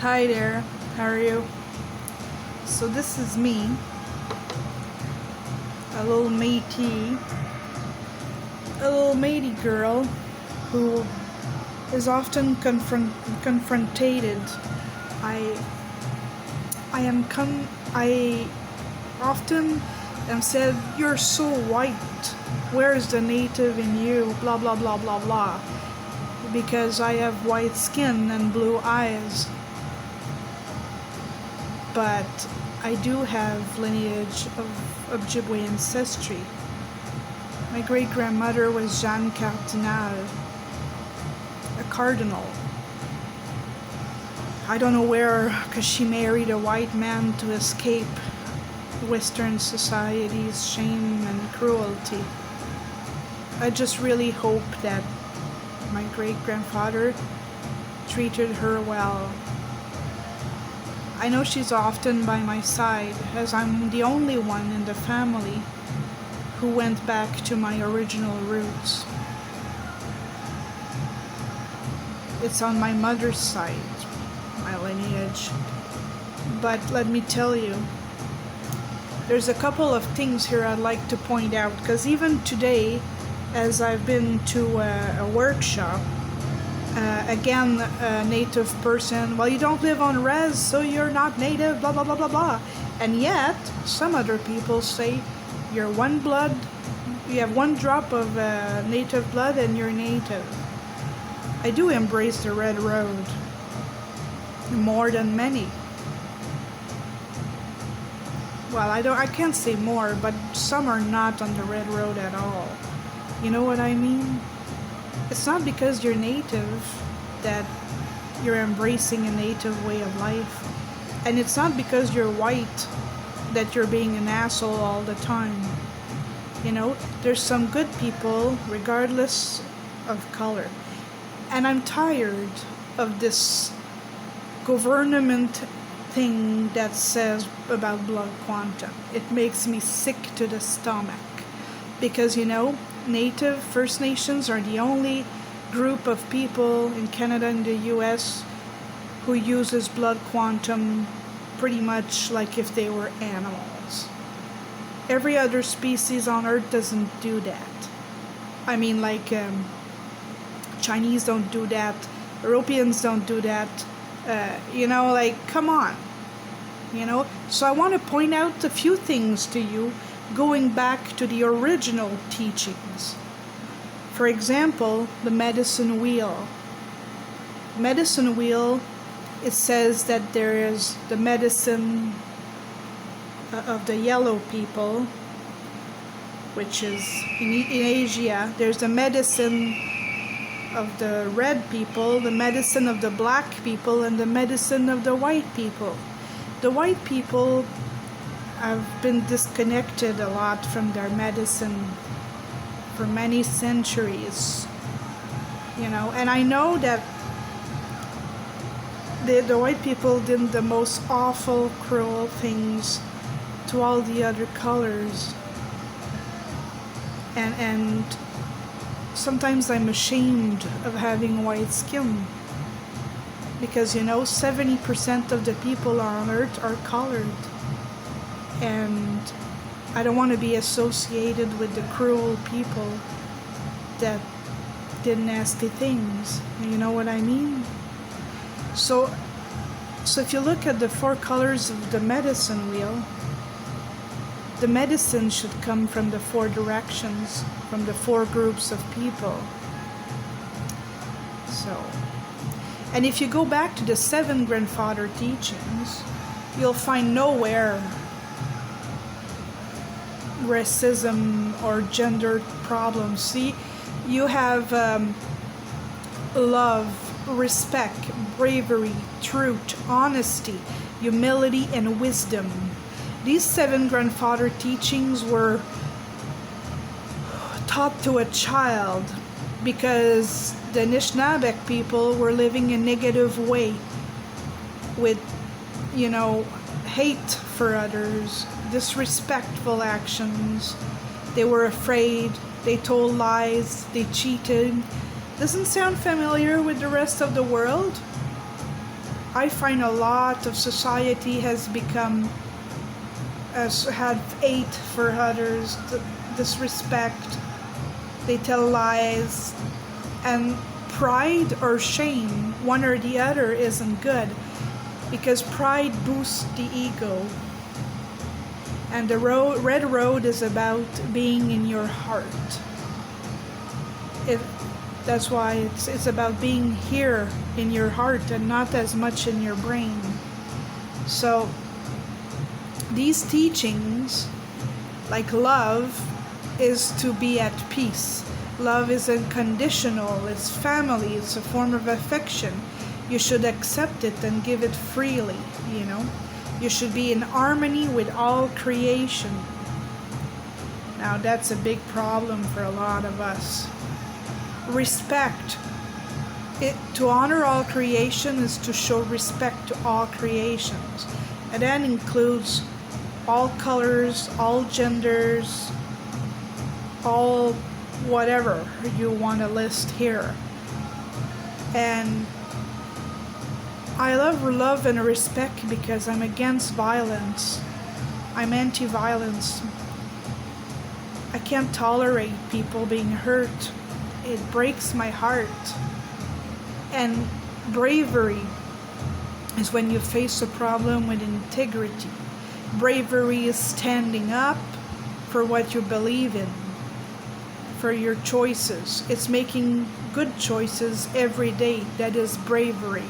Hi there, how are you? So this is me, a little matey girl who is often confronted. I I am con I often am said, "You're so white. Where's the native in you?" Blah blah blah blah blah. Because I have white skin and blue eyes. But I do have lineage of Ojibwe ancestry. My great-grandmother was Jeanne Cardinal, a cardinal. I don't know where, because she married a white man to escape Western society's shame and cruelty. I just really hope that my great-grandfather treated her well. I know she's often by my side, as I'm the only one in the family who went back to my original roots. It's on my mother's side, my lineage. But let me tell you, there's a couple of things here I'd like to point out, because even today, as I've been to a workshop, again, a native person, well, you don't live on res, so you're not native, blah, blah, blah, blah, blah. And yet, some other people say you're one blood, you have one drop of native blood and you're native. I do embrace the Red Road more than many. Well, I can't say more, but some are not on the Red Road at all. You know what I mean? It's not because you're native that you're embracing a native way of life. And it's not because you're white that you're being an asshole all the time. You know, there's some good people regardless of color. And I'm tired of this government thing that says about blood quantum. It makes me sick to the stomach. Because, you know, Native First Nations are the only group of people in Canada and the US who uses blood quantum pretty much like if they were animals. Every other species on Earth doesn't do that. I mean, like Chinese don't do that, Europeans don't do that. You know, like, come on. You know, so I want to point out a few things to you going back to the original teachings. For example, the medicine wheel. Medicine wheel, it says that there is the medicine of the yellow people, which is in Asia. There's the medicine of the red people, the medicine of the black people, and the medicine of the white people. The white people have been disconnected a lot from their medicine for many centuries, you know, and I know that the white people did the most awful, cruel things to all the other colors, and sometimes I'm ashamed of having white skin, because, you know, 70% of the people on Earth are colored. And I don't want to be associated with the cruel people that did nasty things. You know what I mean? So if you look at the four colors of the medicine wheel, the medicine should come from the four directions, from the four groups of people. So, and if you go back to the 7 grandfather teachings, you'll find nowhere racism or gender problems. See, you have love, respect, bravery, truth, honesty, humility, and wisdom. These 7 grandfather teachings were taught to a child because the Anishinaabeg people were living a negative way with, you know, hate for others, disrespectful actions. They were afraid, they told lies, they cheated. Doesn't sound familiar with the rest of the world? I find a lot of society has become, has had hate for others, disrespect, they tell lies, and pride or shame, one or the other, isn't good, because pride boosts the ego. And the red road is about being in your heart. That's why it's about being here in your heart and not as much in your brain. So these teachings, like love, is to be at peace. Love is unconditional, it's family, it's a form of affection. You should accept it and give it freely, you know. You should be in harmony with all creation. Now that's a big problem for a lot of us. Respect. To honor all creation is to show respect to all creations. And that includes all colors, all genders, all whatever you want to list here. And I love and respect because I'm against violence. I'm anti-violence. I can't tolerate people being hurt. It breaks my heart. And bravery is when you face a problem with integrity. Bravery is standing up for what you believe in, for your choices. It's making good choices every day. That is bravery.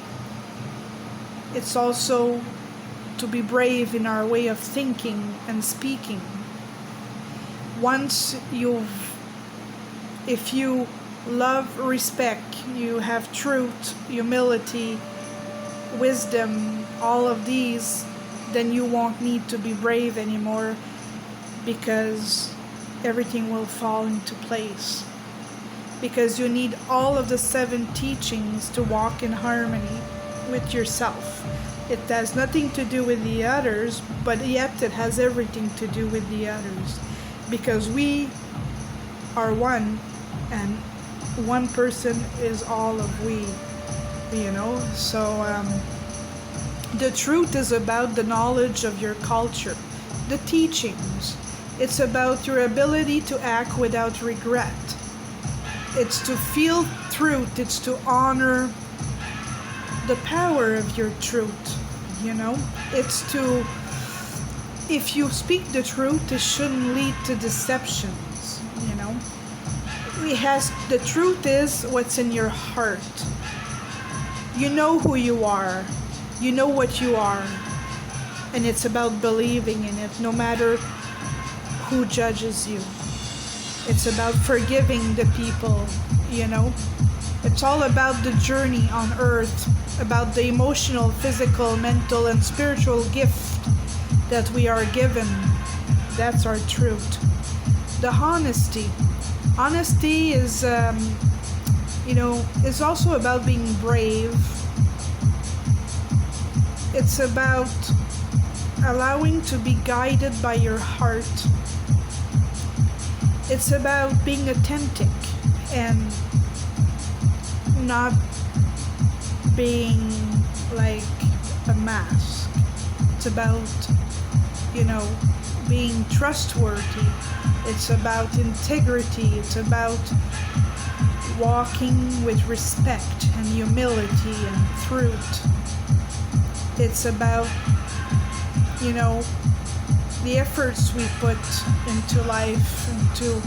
It's also to be brave in our way of thinking and speaking. If you love, respect, you have truth, humility, wisdom, all of these, then you won't need to be brave anymore, because everything will fall into place. Because you need all of the 7 teachings to walk in harmony with yourself. It has nothing to do with the others, but yet it has everything to do with the others. Because we are one, and one person is all of we, you know. So the truth is about the knowledge of your culture, the teachings. It's about your ability to act without regret. It's to feel truth. It's to honor the power of your truth, you know. It's to, if you speak the truth, it shouldn't lead to deceptions, you know. The truth is what's in your heart. You know who you are. You know what you are. And it's about believing in it, no matter who judges you. It's about forgiving the people, you know. It's all about the journey on earth, about the emotional, physical, mental, and spiritual gift that we are given. That's our truth. The honesty. Honesty is, is also about being brave. It's about allowing to be guided by your heart. It's about being authentic and not being like a mask. It's about, being trustworthy. It's about integrity. It's about walking with respect and humility and truth. It's about, the efforts we put into life, into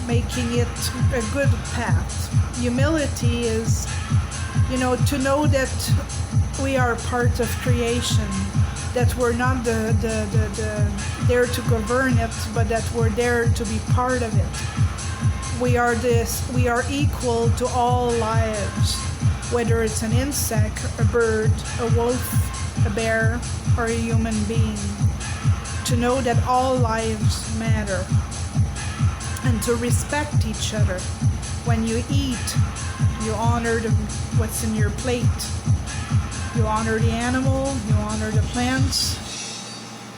making it a good path. Humility is, to know that we are part of creation, that we're not there to govern it, but that we're there to be part of it. We are equal to all lives, whether it's an insect, a bird, a wolf, a bear, or a human being. To know that all lives matter, and to respect each other. When you eat, you honor what's in your plate. You honor the animal, you honor the plants,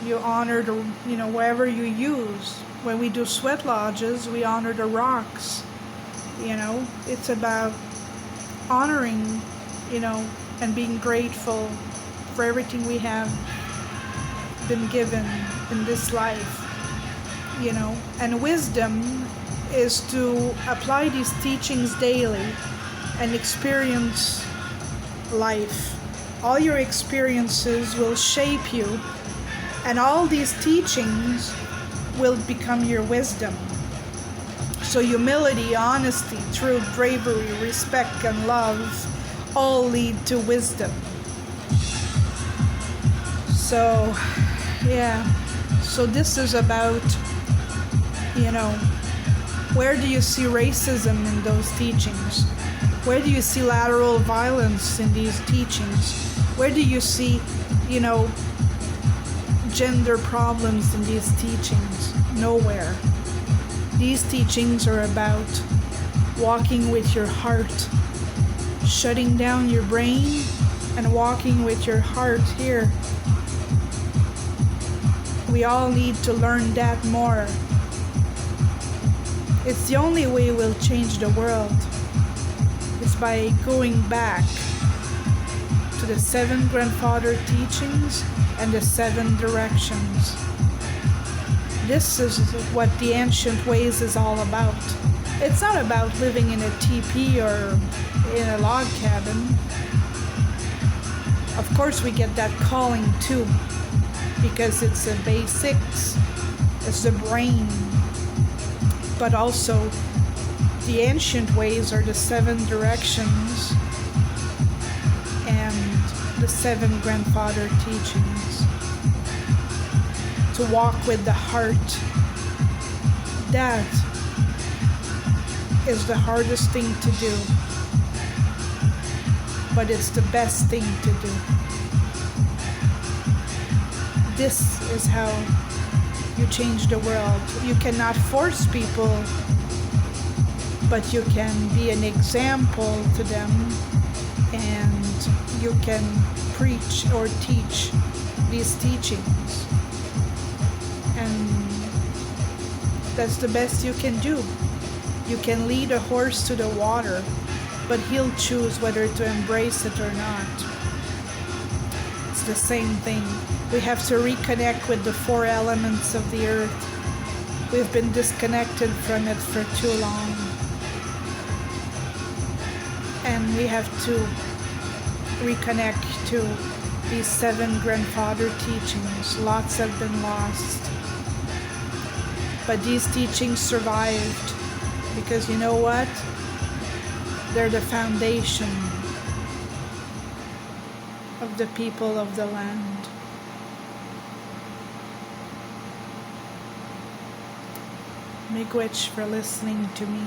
you honor the, whatever you use. When we do sweat lodges, we honor the rocks. It's about honoring, and being grateful for everything we have been given in this life, you know. And wisdom is to apply these teachings daily and experience life. All your experiences will shape you, and all these teachings will become your wisdom. So humility, honesty, truth, bravery, respect, and love all lead to wisdom. So, yeah. So this is about, you know, where do you see racism in those teachings? Where do you see lateral violence in these teachings? Where do you see, you know, gender problems in these teachings? Nowhere. These teachings are about walking with your heart, shutting down your brain and walking with your heart here. We all need to learn that more. It's the only way we'll change the world. It's by going back to the 7 grandfather teachings and the 7 directions. This is what the ancient ways is all about. It's not about living in a teepee or in a log cabin. Of course we get that calling too, because it's the basics, it's the brain. But also the ancient ways are the 7 directions and the 7 grandfather teachings. To walk with the heart. That is the hardest thing to do, but it's the best thing to do. This is how you change the world. You cannot force people, but you can be an example to them, and you can preach or teach these teachings. And that's the best you can do. You can lead a horse to the water, but he'll choose whether to embrace it or not. It's the same thing. We have to reconnect with the 4 elements of the earth. We've been disconnected from it for too long. And we have to reconnect to these 7 grandfather teachings. Lots have been lost. But these teachings survived because you know what? They're the foundation of the people of the land. Miigwech for listening to me.